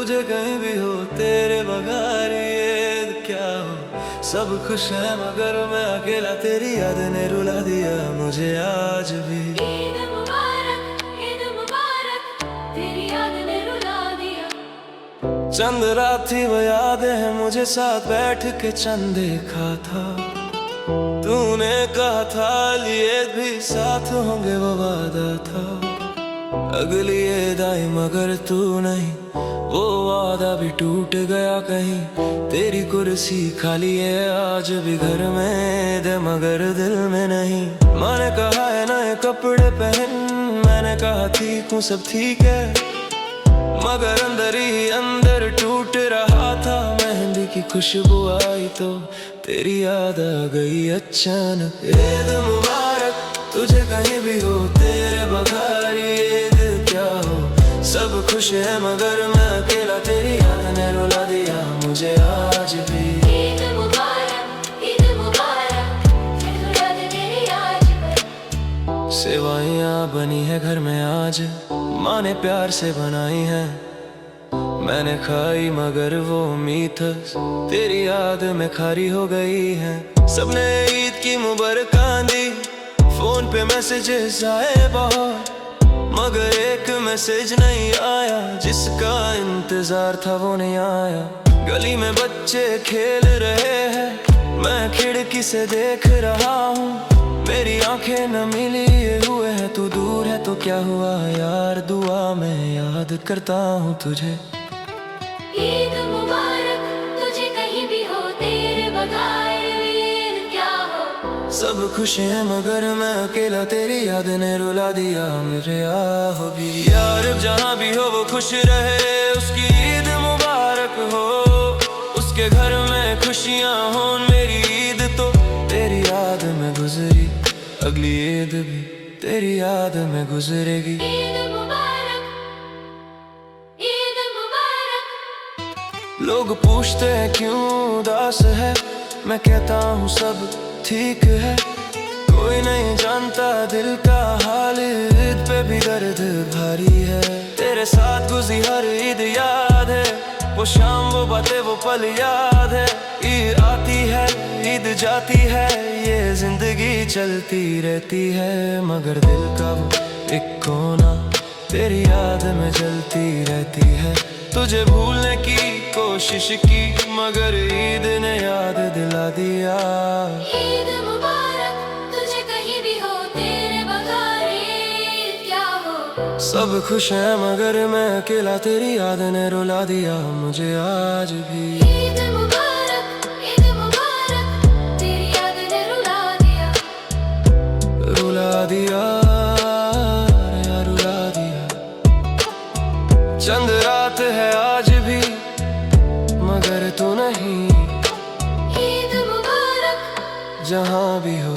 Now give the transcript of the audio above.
तुझे कहीं भी हो तेरे बगैर ये क्या हो। सब खुश है मगर मैं अकेला, तेरी याद ने रुला दिया मुझे आज भी। ईद मुबारक तेरी याद ने रुला दिया। चंद रात थी वो याद है मुझे, साथ बैठ के चंद देखा था। तूने कहा था लिए भी साथ होंगे वो वादा था। अगली ईद आई मगर तू नहीं, वो वादा भी टूट गया कहीं। तेरी कुर्सी खाली है आज भी घर में दे मगर दिल में नहीं। माँ ने कहा है नए कपड़े पहन, मैंने कहा ठीक हूँ सब ठीक है, मगर अंदर ही अंदर टूट रहा था। मेहंदी की खुशबू आई तो तेरी याद आ गई अचानक। ईद मुबारक तुझे कहीं भी हो तेरे बगैर ईद क्या हो। सब खुश है मगर मैं अकेला, तेरी याद ने रुला दिया मुझे आज भी। ईद मुबारक रुला दे तेरी आज भी। सेवाइयाँ बनी है घर में आज, माँ ने प्यार से बनाई है। मैंने खाई मगर वो मीठस तेरी याद में खारी हो गई है। सबने ईद की मुबारकां दी, फोन पे मैसेजेस आए बहुत, मगर एक मैसेज नहीं आया जिसका इंतजार था वो नहीं आया। गली में बच्चे खेल रहे हैं, मैं खिड़की से देख रहा हूँ। मेरी आंखें न मिली हुए है, तू दूर है तो क्या हुआ यार, दुआ में याद करता हूँ तुझे। ईद मुबारक तुझे कहीं भी हो तेरे बगैर ईद क्या हो। सब खुश हैं मगर मैं अकेला, तेरी याद ने रुला दिया मेरे आह भी। यार जहाँ भी हो वो खुश रहे, उसकी ईद मुबारक हो। उसके घर में खुशियाँ हो, मेरी ईद तो तेरी याद में गुजरी। अगली ईद भी तेरी याद में गुजरेगी। ईद मुबारक लोग पूछते हैं क्यों उदास है, मैं कहता हूँ सब ठीक है। कोई नहीं जानता दिल का हाल, ईद पे भी दर्द भारी है। तेरे साथ गुजरी हर ईद याद है, वो शाम वो बातें वो पल याद है। ईद आती है ईद जाती है, ये जिंदगी चलती रहती है, मगर दिल का वो एक कोना तेरी याद में जलती रहती है। तुझे भूलने की कोशिश की मगर ईद ने याद दिला दिया। ईद मुबारक तुझे कहीं भी हो तेरे बगैर ईद क्या हो। सब खुश हैं मगर मैं अकेला, तेरी याद ने रुला दिया मुझे आज भी। ईद मुबारक तेरी याद ने रुला दिया। रुला दिया यार रुला दिया। चंद रात है आज भी मगर तू नहीं, ईद मुबारक जहाँ भी हो